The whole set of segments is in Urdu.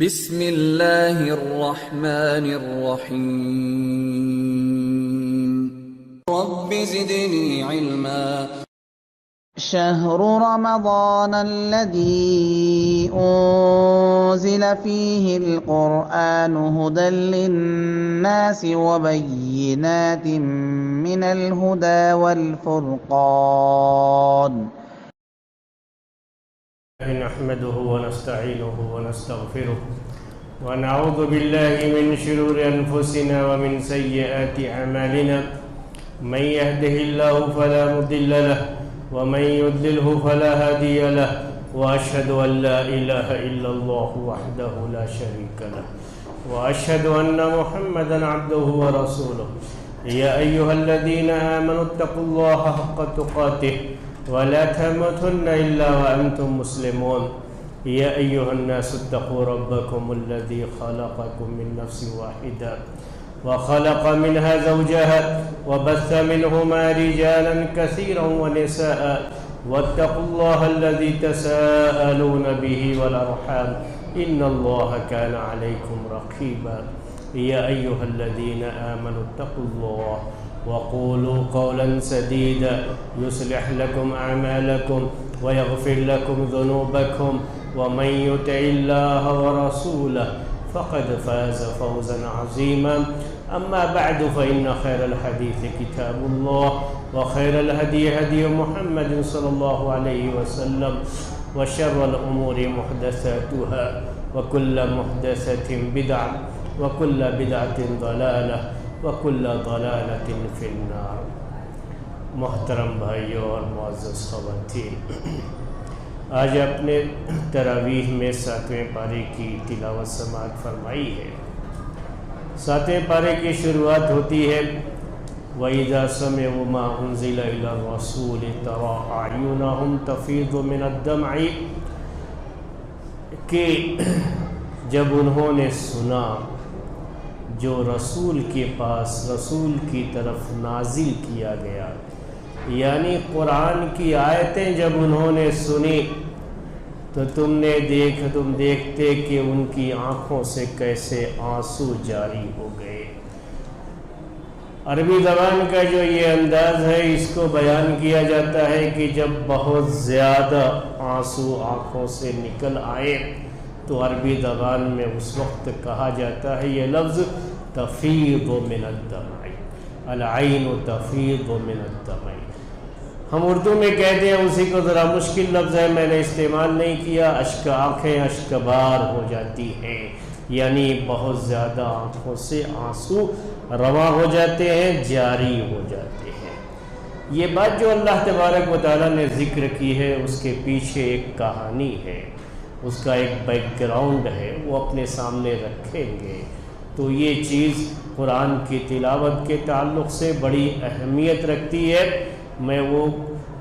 بسم اللہ الرحمن الرحیم رب زدنی علما شهر رمضان الذي أنزل فيه القرآن هدى للناس وبينات من الهدى والفرقان نحمده ونستعينه ونستغفره ونعوذ بالله من شرور أنفسنا ومن سيئات أعمالنا من يهده الله فلا مضل له ومن يضلله فلا هادي له وأشهد أن لا إله إلا الله وحده لا شريك له وأشهد أن محمدا عبده ورسوله يا أيها الذين آمنوا اتقوا الله حق تقاته ولا تموتن إلا وأنتم مسلمون يا أيها الناس اتقوا ربكم الذي خلقكم من نفس واحدة وخلق منها زوجها وبث منهما رجالا كثيرا ونساء واتقوا الله الذي تساءلون به والأرحام إن الله كان عليكم رقيبا يا أيها الذين آمنوا اتقوا الله وقولوا قولا سديدا يصلح لكم أعمالكم ويغفر لكم ذنوبكم ومن يطع الله ورسوله فقد فاز فوزا عظيما أما بعد فإن خير الحديث كتاب الله وخير الهدي هدي محمد صلى الله عليه وسلم وشر الأمور محدثاتها وكل محدثة بدعة وكل بدعة ضلالة وكل ضلالة في النار. محترم بھائیوں اور معزز خواتین، آج اپنے تراویح میں 7ویں پارے کی تلاوت سماعت فرمائی ہے۔ 7ویں پارے کی شروعات ہوتی ہے وَإِذَا سَمِعُوا مَا أُنزِلَ إِلَى الرَّسُولِ تَرَىٰ أَعْيُنَهُمْ تَفِيضُ مِنَ الدَّمْعِ، کہ جب انہوں نے سنا جو رسول کے پاس رسول کی طرف نازل کیا گیا، یعنی قرآن کی آیتیں جب انہوں نے سنی تو تم دیکھتے کہ ان کی آنکھوں سے کیسے آنسو جاری ہو گئے۔ عربی زبان کا جو یہ انداز ہے، اس کو بیان کیا جاتا ہے کہ جب بہت زیادہ آنسو آنکھوں سے نکل آئے تو عربی زبان میں اس وقت کہا جاتا ہے یہ لفظ تفیض من الدمع، العین تفیض من الدمع۔ ہم اردو میں کہتے ہیں، اسی کو ذرا مشکل لفظ ہے، میں نے استعمال نہیں کیا، آنکھیں اشکبار ہو جاتی ہیں، یعنی بہت زیادہ آنکھوں سے آنسو رواں ہو جاتے ہیں، جاری ہو جاتے ہیں۔ یہ بات جو اللہ تبارک و تعالیٰ نے ذکر کی ہے، اس کے پیچھے ایک کہانی ہے، اس کا ایک بیک گراؤنڈ ہے، وہ اپنے سامنے رکھیں گے تو یہ چیز قرآن کی تلاوت کے تعلق سے بڑی اہمیت رکھتی ہے۔ میں وہ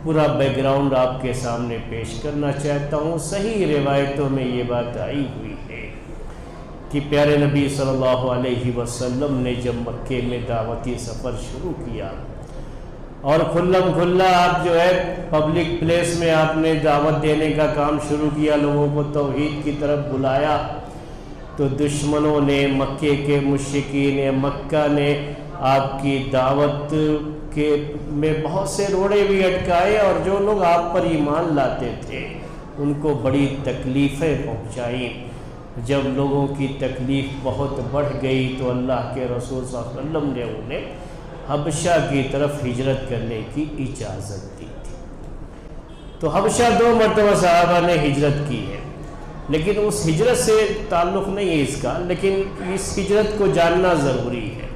پورا بیک گراؤنڈ آپ کے سامنے پیش کرنا چاہتا ہوں۔ صحیح روایتوں میں یہ بات آئی ہوئی ہے کہ پیارے نبی صلی اللہ علیہ وسلم نے جب مکے میں دعوتی سفر شروع کیا اور کھلم کھلا آپ جو ہے پبلک پلیس میں آپ نے دعوت دینے کا کام شروع کیا، لوگوں کو توحید کی طرف بلایا، تو دشمنوں نے، مکے کے مشرکین مکہ نے آپ کی دعوت کے میں بہت سے روڑے بھی اٹکائے، اور جو لوگ آپ پر ایمان لاتے تھے ان کو بڑی تکلیفیں پہنچائیں۔ جب لوگوں کی تکلیف بہت بڑھ گئی تو اللہ کے رسول صلی اللہ علیہ وسلم نے انہیں حبشہ کی طرف ہجرت کرنے کی اجازت دی تھی۔ تو حبشہ 2 مرتبہ صحابہ نے ہجرت کی ہے، لیکن اس ہجرت سے تعلق نہیں ہے اس کا، لیکن اس ہجرت کو جاننا ضروری ہے۔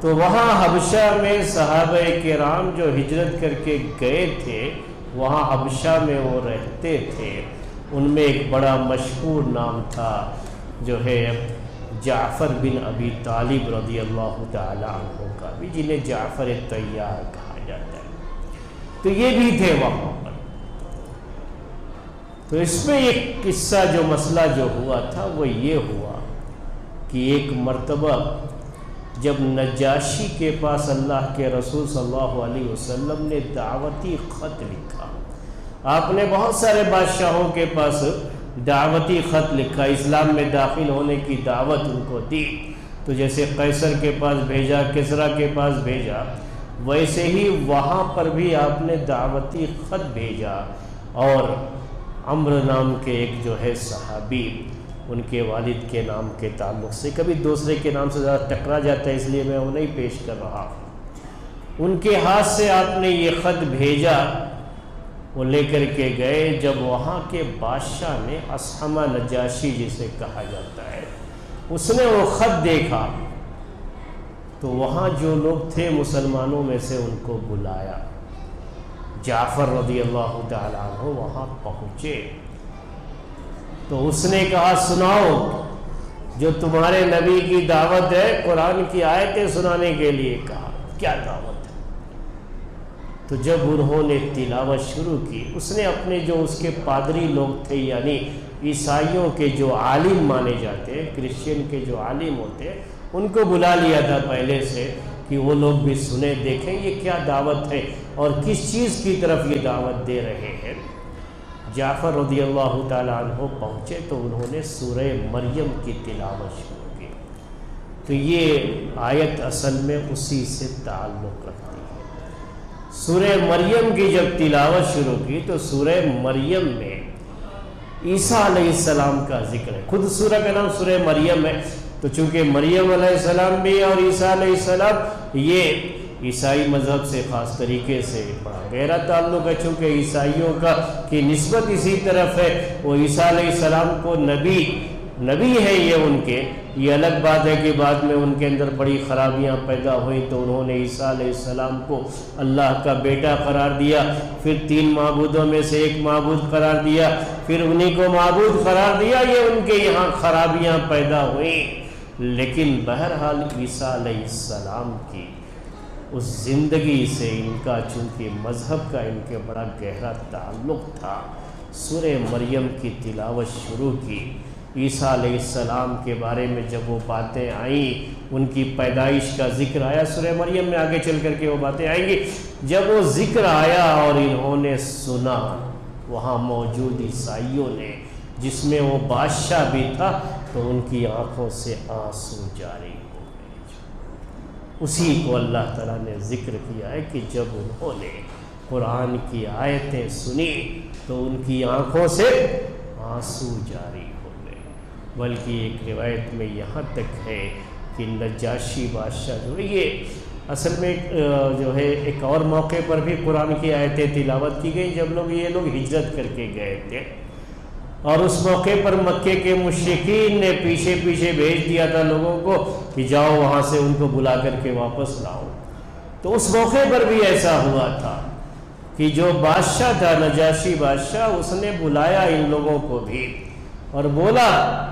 تو وہاں حبشہ میں صحابہ کرام جو ہجرت کر کے گئے تھے، وہاں حبشہ میں وہ رہتے تھے، ان میں ایک بڑا مشہور نام تھا جو ہے جعفر بن ابی طالب رضی اللہ تعالی عنہ کا بھی، جنہیں جعفر طیار کہا جاتا ہے، تو یہ بھی تھے وہاں پر۔ تو اس میں ایک قصہ جو مسئلہ جو ہوا تھا وہ یہ ہوا کہ ایک مرتبہ جب نجاشی کے پاس اللہ کے رسول صلی اللہ علیہ وسلم نے دعوتی خط لکھا، آپ نے بہت سارے بادشاہوں کے پاس دعوتی خط لکھا، اسلام میں داخل ہونے کی دعوت ان کو دی، تو جیسے قیصر کے پاس بھیجا، کسریٰ کے پاس بھیجا، ویسے ہی وہاں پر بھی آپ نے دعوتی خط بھیجا، اور عمرو نام کے ایک جو ہے صحابی، ان کے والد کے نام کے تعلق سے، کبھی دوسرے کے نام سے زیادہ ٹکرا جاتا ہے اس لیے میں انہیں پیش کر رہا ہوں، ان کے ہاتھ سے آپ نے یہ خط بھیجا، وہ لے کر کے گئے۔ جب وہاں کے بادشاہ نے، اصحمہ نجاشی جسے کہا جاتا ہے، اس نے وہ خط دیکھا تو وہاں جو لوگ تھے مسلمانوں میں سے ان کو بلایا، جعفر رضی اللہ تعالیٰ عنہ وہاں پہنچے، تو اس نے کہا سناؤ جو تمہارے نبی کی دعوت ہے، قرآن کی آیتیں سنانے کے لیے کہا، کیا دعوت ہے؟ تو جب انہوں نے تلاوت شروع کی، اس نے اپنے جو اس کے پادری لوگ تھے، یعنی عیسائیوں کے جو عالم مانے جاتے ہیں، کرسچین کے جو عالم ہوتے ہیں، ان کو بلا لیا تھا پہلے سے کہ وہ لوگ بھی سنیں، دیکھیں یہ کیا دعوت ہے اور کس چیز کی طرف یہ دعوت دے رہے ہیں۔ جعفر رضی اللہ تعالیٰ عنہ پہنچے تو انہوں نے سورہ مریم کی تلاوت شروع کی، تو یہ آیت اصل میں اسی سے تعلق رکھتی ہے۔ سورہ مریم کی جب تلاوت شروع کی تو سورہ مریم میں عیسیٰ علیہ السلام کا ذکر ہے، خود سورہ کا نام سورہ مریم ہے، تو چونکہ مریم علیہ السلام بھی اور عیسیٰ علیہ السلام یہ عیسائی مذہب سے خاص طریقے سے بڑا گہرا تعلق ہے، چونکہ عیسائیوں کی نسبت اسی طرف ہے، وہ عیسیٰ علیہ السلام کو نبی ہے یہ ان کے، یہ الگ بات ہے کہ بعد میں ان کے اندر بڑی خرابیاں پیدا ہوئیں تو انہوں نے عیسیٰ علیہ السلام کو اللہ کا بیٹا قرار دیا، پھر 3 معبودوں میں سے ایک معبود قرار دیا، پھر انہی کو معبود قرار دیا، یہ ان کے یہاں خرابیاں پیدا ہوئیں۔ لیکن بہرحال عیسیٰ علیہ السلام کی اس زندگی سے ان کا چونکہ مذہب کا ان کے بڑا گہرا تعلق تھا، سورہ مریم کی تلاوت شروع کی، عیسیٰ علیہ السلام کے بارے میں جب وہ باتیں آئیں، ان کی پیدائش کا ذکر آیا، سورہ مریم میں آگے چل کر کے وہ باتیں آئیں گی، جب وہ ذکر آیا اور انہوں نے سنا، وہاں موجود عیسائیوں نے، جس میں وہ بادشاہ بھی تھا، تو ان کی آنکھوں سے آنسو جاری ہو گئے۔ اسی کو اللہ تعالیٰ نے ذکر کیا ہے کہ جب انہوں نے قرآن کی آیتیں سنی تو ان کی آنکھوں سے آنسو جاری ہو گئے، بلکہ ایک روایت میں یہاں تک ہے کہ نجاشی بادشاہ جو ہے، یہ اصل میں جو ہے ایک اور موقع پر بھی قرآن کی آیتیں تلاوت کی گئی جب یہ لوگ ہجرت کر کے گئے تھے، اور اس موقع پر مکے کے مشرکین نے پیچھے پیچھے بھیج دیا تھا لوگوں کو کہ جاؤ وہاں سے ان کو بلا کر کے واپس لاؤ، تو اس موقع پر بھی ایسا ہوا تھا کہ جو بادشاہ تھا نجاشی بادشاہ، اس نے بلایا ان لوگوں کو بھی اور بولا،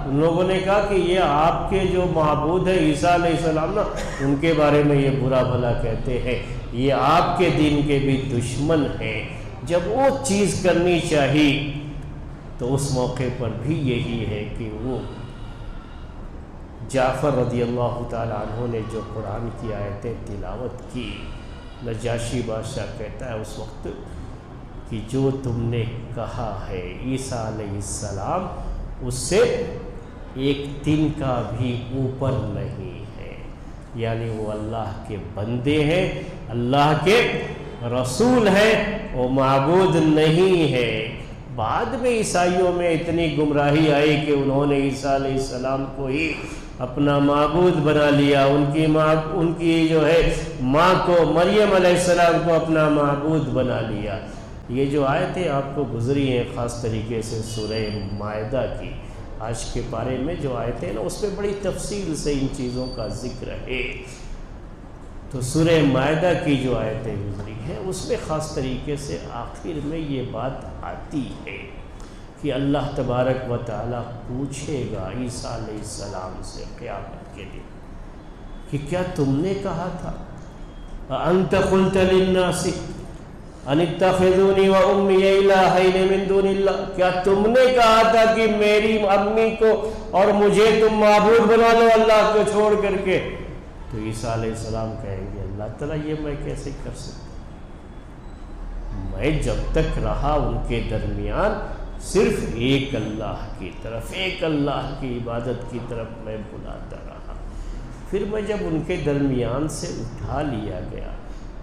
ان لوگوں نے کہا کہ یہ آپ کے جو معبود ہے عیسیٰ علیہ السلام نا، ان کے بارے میں یہ برا بھلا کہتے ہیں، یہ آپ کے دین کے بھی دشمن ہیں، جب وہ چیز کرنی چاہیے تو اس موقع پر بھی یہی ہے کہ وہ جعفر رضی اللہ تعالیٰ عنہ نے جو قرآن کی آیتیں تلاوت کی، نجاشی بادشاہ کہتا ہے اس وقت کہ جو تم نے کہا ہے عیسیٰ علیہ السلام اس سے ایک دن کا بھی اوپر نہیں ہے، یعنی وہ اللہ کے بندے ہیں، اللہ کے رسول ہیں، وہ معبود نہیں ہے۔ بعد میں عیسائیوں میں اتنی گمراہی آئی کہ انہوں نے عیسیٰ علیہ السلام کو ہی اپنا معبود بنا لیا، ان کی جو ہے ماں کو، مریم علیہ السلام کو اپنا معبود بنا لیا۔ یہ جو آیتیں آپ کو گزری ہیں خاص طریقے سے سورہ مائدہ کی، آج کے پارے میں جو آیتیں نا اس میں بڑی تفصیل سے ان چیزوں کا ذکر ہے، تو سورہ مائدہ کی جو آیتیں گزری ہیں اس میں خاص طریقے سے آخر میں یہ بات آتی ہے کہ اللہ تبارک و تعالیٰ پوچھے گا عیسیٰ علیہ السلام سے قیامت کے دن کہ کیا تم نے کہا تھا انت قلت للناس ان اتخذونی و امی الہین من دون اللہ، کیا تم نے کہا تھا کہ میری امی کو اور مجھے تم معبود بنا لو اللہ کو چھوڑ کر کے؟ تو عیسیٰ علیہ السلام کہیں گے اللہ تعالیٰ یہ میں کیسے کر سکتا، میں جب تک رہا ان کے درمیان صرف ایک اللہ کی طرف، ایک اللہ کی عبادت کی طرف میں بلاتا رہا۔ پھر میں جب ان کے درمیان سے اٹھا لیا گیا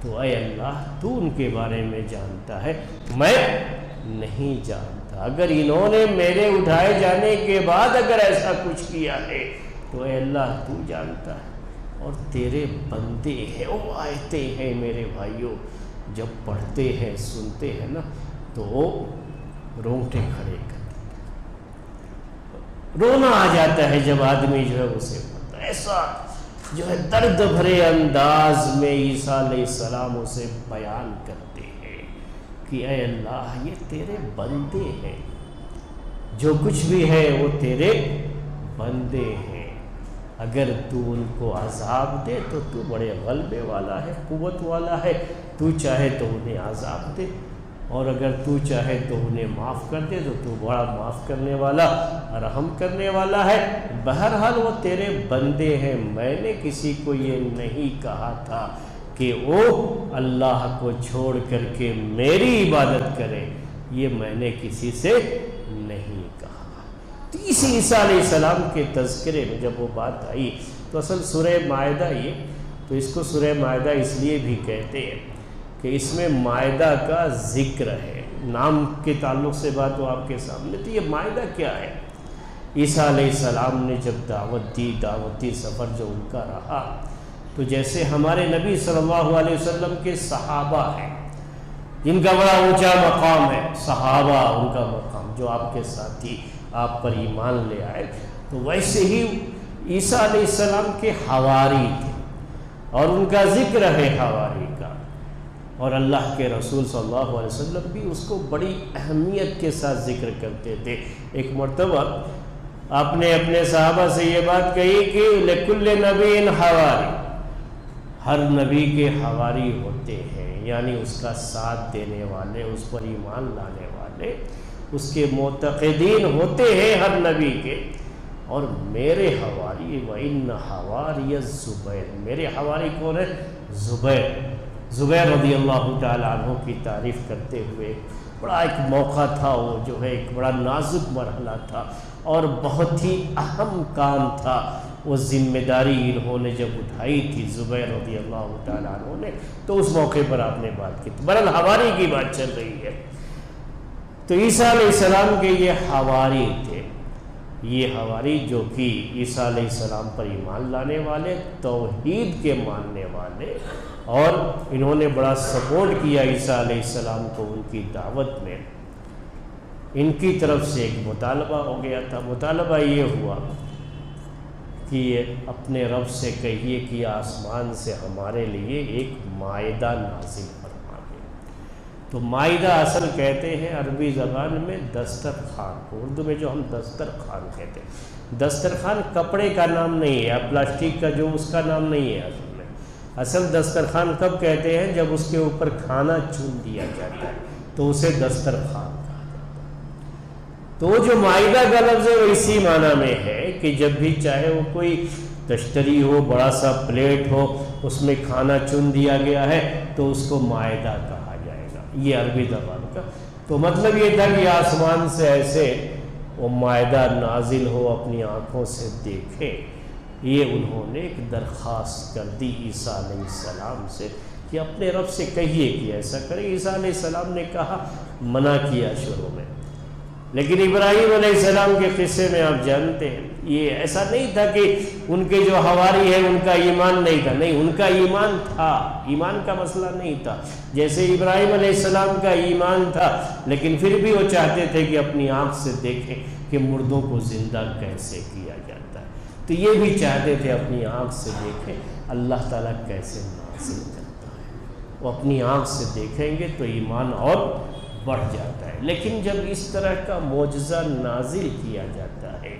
تو اے اللہ تو ان کے بارے میں جانتا ہے، میں نہیں جانتا۔ اگر انہوں نے میرے اٹھائے جانے کے بعد اگر ایسا کچھ کیا ہے تو اے اللہ تو جانتا ہے۔ اور تیرے بندے ہیں، وہ آیتیں ہیں میرے بھائیوں، جب پڑھتے ہیں سنتے ہیں نا تو رونگٹے کھڑے کرتے، رونا آ جاتا ہے جب آدمی جو ہے اسے پڑھتا ہے۔ ایسا جو ہے درد بھرے انداز میں عیسیٰ علیہ السلام اسے بیان کرتے ہیں کہ اے اللہ یہ تیرے بندے ہیں، جو کچھ بھی ہے وہ تیرے بندے ہیں، اگر تو ان کو عذاب دے تو تو بڑے غلبے والا ہے، قوت والا ہے، تو چاہے تو انہیں عذاب دے، اور اگر تو چاہے تو انہیں معاف کر دے تو تو بڑا معاف کرنے والا، رحم کرنے والا ہے۔ بہرحال وہ تیرے بندے ہیں، میں نے کسی کو یہ نہیں کہا تھا کہ وہ اللہ کو چھوڑ کر کے میری عبادت کرے، یہ میں نے کسی سے نہیں کہا۔ تو اس عیسیٰ علیہ السلام کے تذکرے میں جب وہ بات آئی تو اصل سورہ مائدہ یہ، تو اس کو سورہ مائدہ اس لیے بھی کہتے ہیں کہ اس میں مائدہ کا ذکر ہے، نام کے تعلق سے بات وہ آپ کے سامنے۔ تو یہ مائدہ کیا ہے؟ عیسیٰ علیہ السلام نے جب دعوت دی، دعوتی سفر جو ان کا رہا، تو جیسے ہمارے نبی صلی اللہ علیہ وسلم کے صحابہ ہیں جن کا بڑا اونچا مقام ہے، صحابہ ان کا مقام جو آپ کے ساتھی آپ پر ایمان لے آئے، تو ویسے ہی عیسیٰ علیہ السلام کے حواری تھے اور ان کا ذکر ہے حواری کا، اور اللہ کے رسول صلی اللہ علیہ وسلم بھی اس کو بڑی اہمیت کے ساتھ ذکر کرتے تھے۔ ایک مرتبہ آپ نے اپنے صحابہ سے یہ بات کہی کہ لِكُلِّ نَبِيٍ حَوَارِ، ہر نبی کے حواری ہوتے ہیں، یعنی اس کا ساتھ دینے والے، اس پر ایمان لانے والے، اس کے معتقدین ہوتے ہیں ہر نبی کے۔ اور میرے حواری وَإِنَّ حَوَارِيَ الزُّبَيْرِ، میرے حواری کون ہے؟ زبیر رضی اللہ تعالیٰ عنہ کی تعریف کرتے ہوئے، بڑا ایک موقع تھا، وہ جو ہے ایک بڑا نازک مرحلہ تھا اور بہت ہی اہم کام تھا، وہ ذمہ داری انہوں نے جب اٹھائی تھی زبیر رضی اللہ تعالیٰ عنہ نے، تو اس موقع پر آپ نے بات کی تھی۔ بہرحال حواری کی بات چل رہی ہے، تو عیسیٰ علیہ السلام کے یہ حواری تھے، یہ حواری جو کہ عیسیٰ علیہ السلام پر ایمان لانے والے، توحید کے ماننے والے، اور انہوں نے بڑا سپورٹ کیا عیسیٰ علیہ السلام کو ان کی دعوت میں۔ ان کی طرف سے ایک مطالبہ ہو گیا تھا، مطالبہ یہ ہوا کہ اپنے رب سے کہیے کہ آسمان سے ہمارے لیے ایک مائدہ نازل فرما دے۔ تو مائدہ اصل کہتے ہیں عربی زبان میں دسترخوان کو، اردو میں جو ہم دسترخوان کہتے ہیں۔ دسترخوان کپڑے کا نام نہیں ہے، پلاسٹک کا جو اس کا نام نہیں ہے اصل میں۔ اصل دسترخوان کب کہتے ہیں؟ جب اس کے اوپر کھانا چون دیا جاتا ہے تو اسے دسترخوان کہا جاتا ہے۔ تو وہ جو مائدہ کا لفظ ہے وہ اسی معنی میں ہے کہ جب بھی چاہے وہ کوئی تشتری ہو، بڑا سا پلیٹ ہو، اس میں کھانا چن دیا گیا ہے تو اس کو مائدہ کہا جائے گا، یہ عربی زبان کا۔ تو مطلب یہ تھا کہ آسمان سے ایسے وہ مائدہ نازل ہو، اپنی آنکھوں سے دیکھے۔ یہ انہوں نے ایک درخواست کر دی عیسیٰ علیہ السلام سے کہ اپنے رب سے کہیے کہ ایسا کرے۔ عیسیٰ علیہ السلام نے کہا، منع کیا شروع میں، لیکن ابراہیم علیہ السلام کے قصے میں آپ جانتے ہیں، یہ ایسا نہیں تھا کہ ان کے جو حواری ہیں ان کا ایمان نہیں تھا، نہیں، ان کا ایمان تھا، ایمان کا مسئلہ نہیں تھا، جیسے ابراہیم علیہ السلام کا ایمان تھا، لیکن پھر بھی وہ چاہتے تھے کہ اپنی آنکھ سے دیکھیں کہ مردوں کو زندہ کیسے کیا جاتا ہے۔ تو یہ بھی چاہتے تھے اپنی آنکھ سے دیکھیں اللہ تعالیٰ کیسے نازل کرتا ہے، وہ اپنی آنکھ سے دیکھیں گے تو ایمان اور بڑھ جاتا ہے۔ لیکن جب اس طرح کا معجزہ نازل کیا جاتا ہے،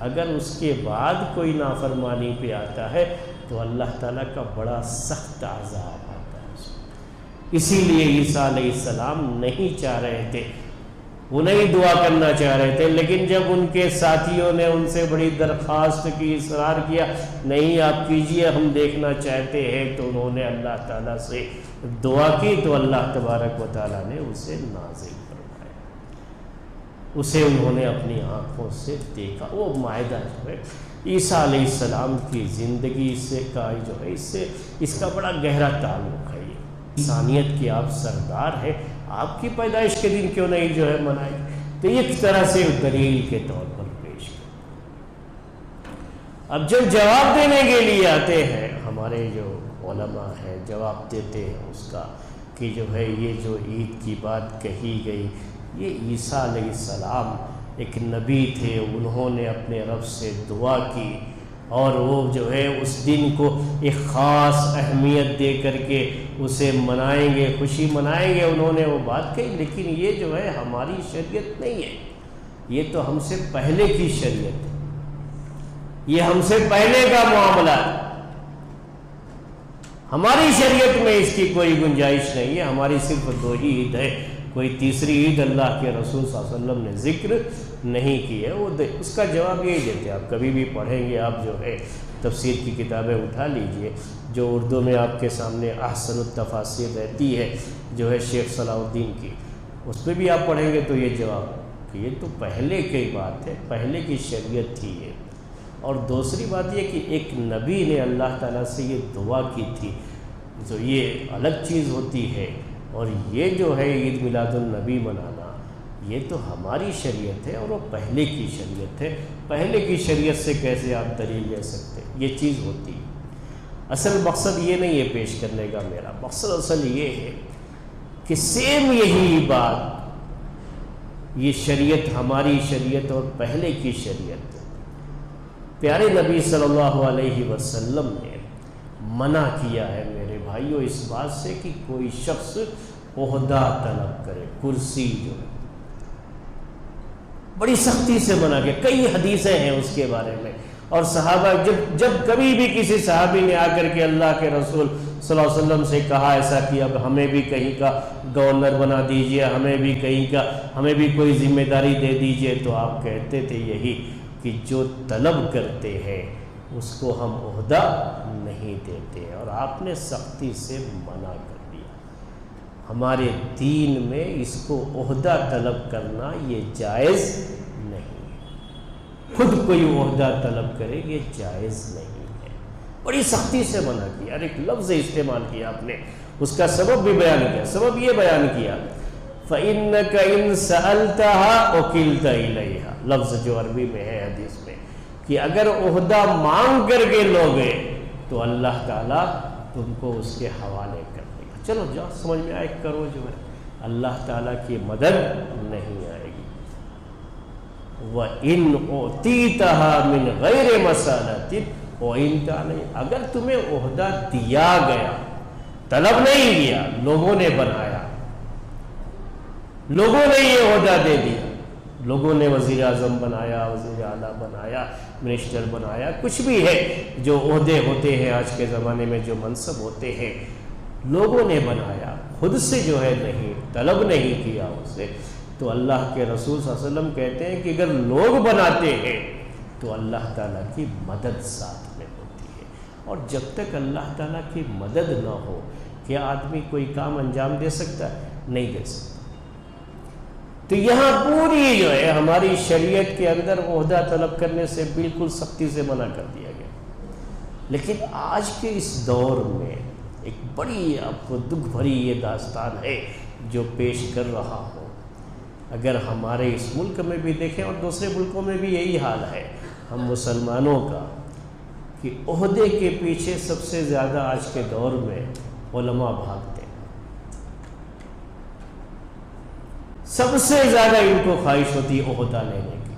اگر اس کے بعد کوئی نافرمانی پہ آتا ہے تو اللہ تعالیٰ کا بڑا سخت عذاب آتا ہے اس میں۔ اسی لیے عیسیٰ علیہ السلام نہیں چاہ رہے تھے، وہ نہیں دعا کرنا چاہ رہے تھے، لیکن جب ان کے ساتھیوں نے ان سے بڑی درخواست کی، اصرار کیا، نہیں آپ کیجئے ہم دیکھنا چاہتے ہیں، تو انہوں نے اللہ تعالیٰ سے دعا کی تو اللہ تبارک و تعالیٰ نے اسے نازل فرمایا۔ اسے انہوں نے اپنی آنکھوں سے دیکھا۔ وہ معاہدہ جو ہے عیسیٰ علیہ السلام کی زندگی سے کا جو ہے اس کا بڑا گہرا تعلق ہے۔ یہ انسانیت کے آپ سردار ہیں، آپ کی پیدائش کے دن کیوں نہیں جو ہے منائے؟ تو ایک طرح سے دلیل کے طور پر پیش کر۔ اب جب جواب دینے کے لیے آتے ہیں ہمارے جو علماء ہیں، جواب دیتے ہیں اس کا کہ جو ہے یہ جو عید کی بات کہی گئی، یہ عیسیٰ علیہ السلام ایک نبی تھے، انہوں نے اپنے رب سے دعا کی اور وہ جو ہے اس دن کو ایک خاص اہمیت دے کر کے اسے منائیں گے، خوشی منائیں گے، انہوں نے وہ بات کہی، لیکن یہ جو ہے ہماری شریعت نہیں ہے، یہ تو ہم سے پہلے کی شریعت ہے، یہ ہم سے پہلے کا معاملہ ہے، ہماری شریعت میں اس کی کوئی گنجائش نہیں ہے، ہماری صرف 2 ہی عید ہے، کوئی تیسری عید اللہ کے رسول صلی اللہ علیہ وسلم نے ذکر نہیں کی ہے۔ وہ اس کا جواب یہی دیتے ہیں، آپ کبھی بھی پڑھیں گے، آپ جو ہے تفسیر کی کتابیں اٹھا لیجئے، جو اردو میں آپ کے سامنے احسن التفاسیر رہتی ہے جو ہے شیخ صلاح الدین کی، اس پہ بھی آپ پڑھیں گے تو یہ جواب کہ یہ تو پہلے کی بات ہے، پہلے کی شریعت تھی یہ۔ اور دوسری بات یہ کہ ایک نبی نے اللہ تعالیٰ سے یہ دعا کی تھی، جو یہ الگ چیز ہوتی ہے، اور یہ جو ہے عید میلاد النبی منانا یہ تو ہماری شریعت ہے اور وہ پہلے کی شریعت ہے، پہلے کی شریعت سے کیسے آپ دلیل لے سکتے؟ یہ چیز ہوتی ہے۔ اصل مقصد یہ نہیں ہے پیش کرنے کا، میرا مقصد اصل یہ ہے کہ سیم یہی بات، یہ شریعت ہماری شریعت اور پہلے کی شریعت، پیارے نبی صلی اللہ علیہ وسلم نے منع کیا ہے میرے بھائیوں اس بات سے کہ کوئی شخص عہدہ طلب کرے، کرسی جو ہے، بڑی سختی سے منع کیا، کئی حدیثیں ہیں اس کے بارے میں۔ اور صحابہ جب کبھی بھی کسی صحابی نے آ کر کے اللہ کے رسول صلی اللہ علیہ وسلم سے کہا ایسا کہ اب ہمیں بھی کہیں کا گورنر بنا دیجئے، ہمیں بھی کہیں کا، ہمیں بھی کوئی ذمہ داری دے دیجئے، تو آپ کہتے تھے یہی کہ جو طلب کرتے ہیں اس کو ہم عہدہ نہیں دیتے، اور آپ نے سختی سے منع کر دیا۔ ہمارے دین میں اس کو عہدہ طلب کرنا یہ جائز نہیں ہے، خود کوئی عہدہ طلب کرے یہ جائز نہیں ہے، بڑی سختی سے منع کیا، اور ایک لفظ استعمال کیا آپ نے، اس کا سبب بھی بیان کیا، سبب یہ بیان کیا فَإِنَّكَ إِن سَأَلْتَهَا وَكِلْتَ إِلَيْهَا، لفظ جو عربی میں ہے حدیث میں کہ اگر عہدہ مانگ کر کے لوگے تو اللہ تعالیٰ تم کو اس کے حوالے کر دے گا، چلو جاؤ سمجھ میں آئے کرو، جو ہے اللہ تعالیٰ کی مدد نہیں آئے گی۔ وَإِنْ أُعْطِيتَهَا مِنْ غَيْرِ مَسَالَةٍ وَإِنْ تَعْلَمْ، اگر تمہیں عہدہ دیا گیا، طلب نہیں کیا، لوگوں نے بنایا، لوگوں نے یہ عہدہ دے دیا، لوگوں نے وزیر اعظم بنایا، وزیر اعلیٰ بنایا، منسٹر بنایا، کچھ بھی ہے جو عہدے ہوتے ہیں آج کے زمانے میں، جو منصب ہوتے ہیں، لوگوں نے بنایا، خود سے جو ہے نہیں، طلب نہیں کیا اسے، تو اللہ کے رسول صلی اللہ علیہ وسلم کہتے ہیں کہ اگر لوگ بناتے ہیں تو اللہ تعالیٰ کی مدد ساتھ میں ہوتی ہے، اور جب تک اللہ تعالیٰ کی مدد نہ ہو کیا آدمی کوئی کام انجام دے سکتا ہے؟ نہیں دے سکتا۔ تو یہاں پوری جو ہے ہماری شریعت کے اندر عہدہ طلب کرنے سے بالکل سختی سے منع کر دیا گیا، لیکن آج کے اس دور میں ایک بڑی آپ کو دکھ بھری یہ داستان ہے جو پیش کر رہا ہوں۔ اگر ہمارے اس ملک میں بھی دیکھیں اور دوسرے ملکوں میں بھی یہی حال ہے ہم مسلمانوں کا، کہ عہدے کے پیچھے سب سے زیادہ آج کے دور میں علماء بھاگتے ہیں، سب سے زیادہ ان کو خواہش ہوتی ہے عہدہ لینے کی،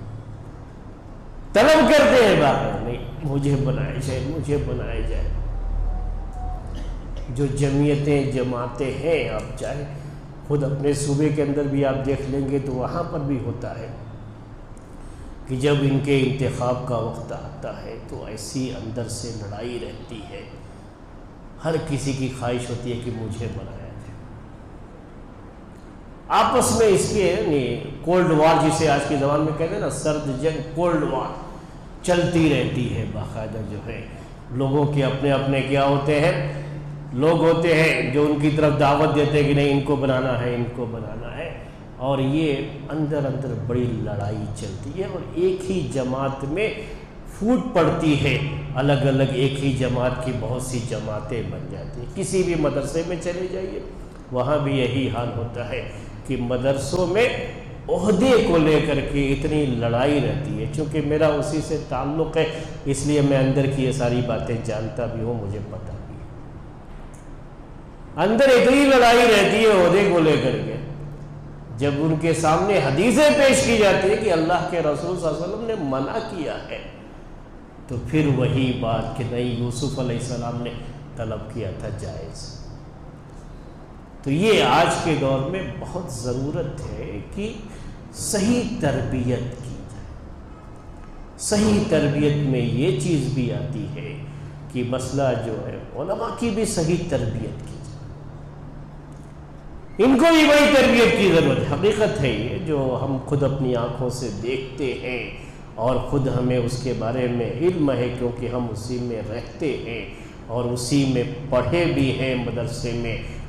طلب کرتے ہیں باہر، نہیں مجھے بنایا جائے، مجھے بنایا جائے۔ جو جمعیتیں جماعتیں ہیں، آپ چاہے خود اپنے صوبے کے اندر بھی آپ دیکھ لیں گے تو وہاں پر بھی ہوتا ہے کہ جب ان کے انتخاب کا وقت آتا ہے تو ایسی اندر سے لڑائی رہتی ہے، ہر کسی کی خواہش ہوتی ہے کہ مجھے بنایا جائے، آپس میں اس کے کولڈ وار جسے آج کے زبان میں کہتے ہیں نا، سرد جنگ، کولڈ وار چلتی رہتی ہے باقاعدہ، جو ہے لوگوں کے اپنے اپنے کیا ہوتے ہیں، لوگ ہوتے ہیں جو ان کی طرف دعوت دیتے ہیں کہ نہیں ان کو بنانا ہے، ان کو بنانا ہے، اور یہ اندر اندر بڑی لڑائی چلتی ہے اور ایک ہی جماعت میں پھوٹ پڑتی ہے، الگ الگ ایک ہی جماعت کی بہت سی جماعتیں بن جاتی ہیں۔ کسی بھی مدرسے میں چلے جائیے وہاں بھی یہی حال ہوتا ہے کہ مدرسوں میں عہدے کو لے کر کے اتنی لڑائی رہتی ہے۔ چونکہ میرا اسی سے تعلق ہے اس لیے میں اندر کی یہ ساری باتیں جانتا بھی ہوں، مجھے پتہ بھی ہے۔ اندر اتنی لڑائی رہتی ہے عہدے کو لے کر کے، جب ان کے سامنے حدیثیں پیش کی جاتی ہے کہ اللہ کے رسول صلی اللہ علیہ وسلم نے منع کیا ہے، تو پھر وہی بات کہ نہیں یوسف علیہ السلام نے طلب کیا تھا جائز۔ تو یہ آج کے دور میں بہت ضرورت ہے کہ صحیح تربیت کی جائے۔ صحیح تربیت میں یہ چیز بھی آتی ہے کہ مسئلہ جو ہے علماء کی بھی صحیح تربیت کی جائے، ان کو بھی بڑی تربیت کی ضرورت ہے۔ حقیقت ہے یہ جو ہم خود اپنی آنکھوں سے دیکھتے ہیں اور خود ہمیں اس کے بارے میں علم ہے، کیونکہ ہم اسی میں رہتے ہیں اور اسی میں پڑھے بھی ہیں،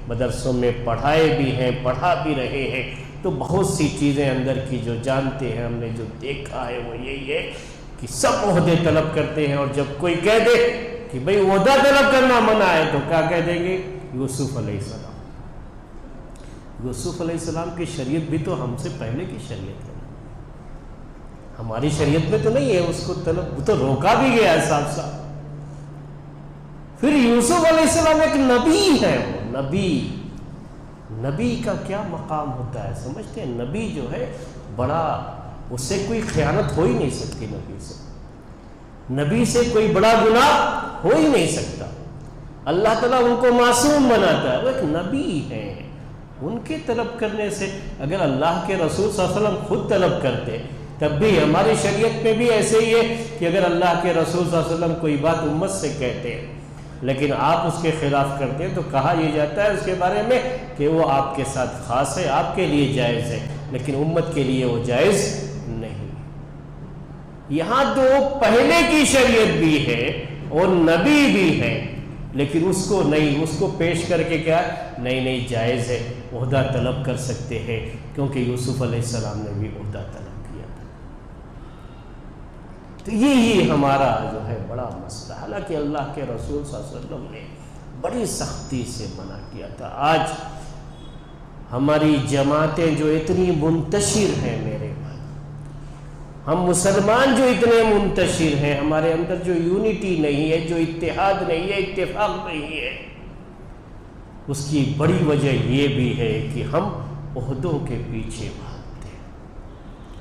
مدرسوں میں پڑھائے بھی ہیں، پڑھا بھی رہے ہیں، تو بہت سی چیزیں اندر کی جو جانتے ہیں، ہم نے جو دیکھا ہے وہ یہی ہے کہ سب عہدے طلب کرتے ہیں، اور جب کوئی کہہ دے کہ بھئی عہدہ طلب کرنا منع ہے تو کیا کہہ دیں گے؟ یوسف علیہ السلام۔ یوسف علیہ السلام کی شریعت بھی تو ہم سے پہلے کی شریعت ہے، ہماری شریعت میں تو نہیں ہے اس کو طلب، وہ تو روکا بھی گیا ہے صاف صاف۔ پھر یوسف علیہ السلام ایک نبی ہے، وہ نبی کا کیا مقام ہوتا ہے سمجھتے ہیں؟ نبی جو ہے بڑا، اس سے کوئی خیانت ہو ہی نہیں سکتی، نبی سے کوئی بڑا گناہ ہو ہی نہیں سکتا۔ اللہ تعالیٰ ان کو معصوم بناتا ہے، وہ ایک نبی ہیں، ان کے طلب کرنے سے اگر اللہ کے رسول صلی اللہ علیہ وسلم خود طلب کرتے تب بھی ہماری شریعت میں بھی ایسے ہی ہے کہ اگر اللہ کے رسول صلی اللہ علیہ وسلم کوئی بات امت سے کہتے ہیں لیکن آپ اس کے خلاف کرتے ہیں تو کہا یہ جاتا ہے اس کے بارے میں کہ وہ آپ کے ساتھ خاص ہے، آپ کے لیے جائز ہے، لیکن امت کے لیے وہ جائز نہیں۔ یہاں تو پہلے کی شریعت بھی ہے اور نبی بھی ہے، لیکن اس کو نہیں، اس کو پیش کر کے کیا نہیں جائز ہے، عہدہ طلب کر سکتے ہیں، کیونکہ یوسف علیہ السلام نے بھی عہدہ طلب کیا تھا۔ تو یہی ہمارا جو ہے بڑا مسئلہ، حالانکہ اللہ کے رسول صلی اللہ علیہ وسلم نے بڑی سختی سے منع کیا تھا۔ آج ہماری جماعتیں جو اتنی منتشر ہیں میرے بھائی، ہم مسلمان جو اتنے منتشر ہیں، ہمارے اندر جو یونٹی نہیں ہے، جو اتحاد نہیں ہے، اتفاق نہیں ہے، اس کی بڑی وجہ یہ بھی ہے کہ ہم عہدوں کے پیچھے بھاگتے ہیں۔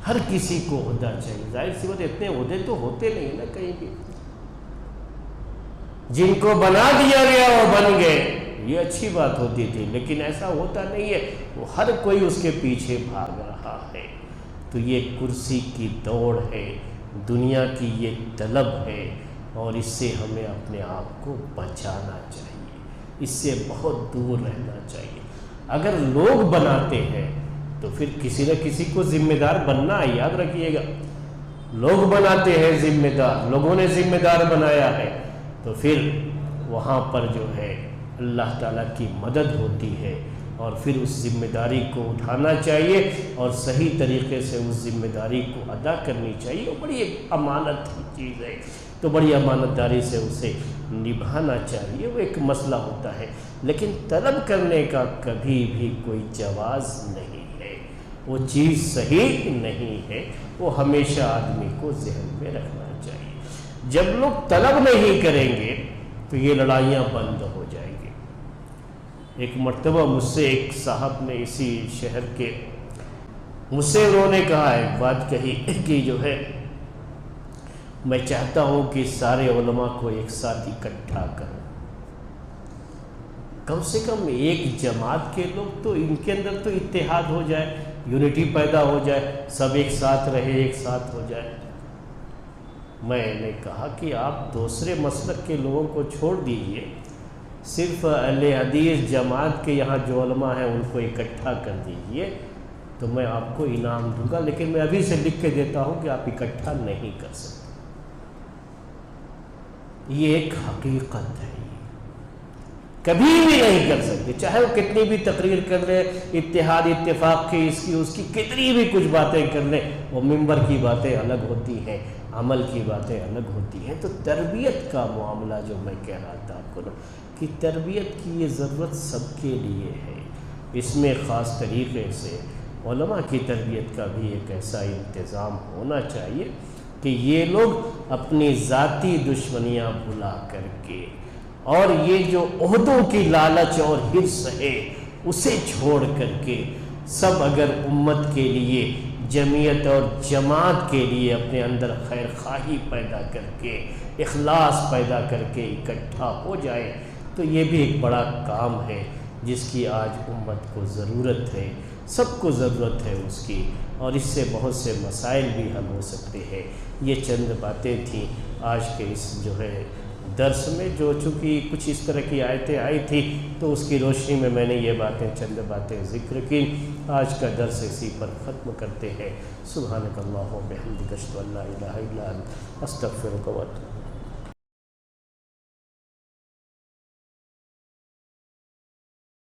ہر کسی کو عہدہ چاہیے، ظاہر سی بات اتنے عہدے تو ہوتے نہیں نا کہیں بھی، جن کو بنا دیا گیا وہ بن گئے، یہ اچھی بات ہوتی تھی، لیکن ایسا ہوتا نہیں ہے، وہ ہر کوئی اس کے پیچھے بھاگ رہا ہے۔ تو یہ کرسی کی دوڑ ہے، دنیا کی یہ طلب ہے، اور اس سے ہمیں اپنے آپ کو بچانا چاہیے، اس سے بہت دور رہنا چاہیے۔ اگر لوگ بناتے ہیں تو پھر کسی نہ کسی کو ذمہ دار بننا ہے، یاد رکھیے گا، لوگ بناتے ہیں ذمہ دار، لوگوں نے ذمہ دار بنایا ہے، تو پھر وہاں پر جو ہے اللہ تعالیٰ کی مدد ہوتی ہے، اور پھر اس ذمہ داری کو اٹھانا چاہیے اور صحیح طریقے سے اس ذمہ داری کو ادا کرنی چاہیے۔ وہ بڑی ایک امانت کی چیز ہے، تو بڑی امانت داری سے اسے نبھانا چاہیے، وہ ایک مسئلہ ہوتا ہے، لیکن طلب کرنے کا کبھی بھی کوئی جواز نہیں ہے، وہ چیز صحیح نہیں ہے، وہ ہمیشہ آدمی کو ذہن میں رکھنا چاہیے۔ جب لوگ طلب نہیں کریں گے تو یہ لڑائیاں بند ہو جائیں گی۔ ایک مرتبہ مجھ سے ایک صاحب نے اسی شہر کے، مجھ سے انہوں نے کہا ایک بات کہی کہ جو ہے میں چاہتا ہوں کہ سارے علماء کو ایک ساتھ اکٹھا کروں، کم سے کم ایک جماعت کے لوگ تو ان کے اندر تو اتحاد ہو جائے، یونٹی پیدا ہو جائے، سب ایک ساتھ رہے، ایک ساتھ ہو جائے۔ میں نے کہا کہ آپ دوسرے مسلک کے لوگوں کو چھوڑ دیجئے، صرف اہل حدیث جماعت کے یہاں جو علماء ہیں ان کو اکٹھا کر دیجئے تو میں آپ کو انعام دوں گا، لیکن میں ابھی سے لکھ کے دیتا ہوں کہ آپ اکٹھا نہیں کر سکتے۔ یہ ایک حقیقت ہے، کبھی بھی نہیں کر سکتے، چاہے وہ کتنی بھی تقریر کر لے، اتحاد اتفاق کی اس کی کتنی بھی کچھ باتیں کر لے، وہ منبر کی باتیں الگ ہوتی ہیں، عمل کی باتیں الگ ہوتی ہیں۔ تو تربیت کا معاملہ جو میں کہہ رہا تھا آپ کو نا کہ تربیت کی یہ ضرورت سب کے لیے ہے، اس میں خاص طریقے سے علماء کی تربیت کا بھی ایک ایسا انتظام ہونا چاہیے کہ یہ لوگ اپنی ذاتی دشمنیاں بھلا کر کے اور یہ جو عہدوں کی لالچ اور حرص ہے اسے چھوڑ کر کے سب اگر امت کے لیے، جمعیت اور جماعت کے لیے اپنے اندر خیر خواہی پیدا کر کے، اخلاص پیدا کر کے اکٹھا ہو جائے تو یہ بھی ایک بڑا کام ہے جس کی آج امت کو ضرورت ہے، سب کو ضرورت ہے اس کی، اور اس سے بہت سے مسائل بھی حل ہو سکتے ہیں۔ یہ چند باتیں تھیں آج کے اس جو ہے درس میں، جو چونکہ کچھ اس طرح کی آیتیں آئی تھی تو اس کی روشنی میں نے یہ چند باتیں ذکر کی۔ آج کا درس اسی پر ختم کرتے ہیں۔ سبحانک اللہم و بحمدک اشہد ان لا الہ الا انت استغفرک و اتوب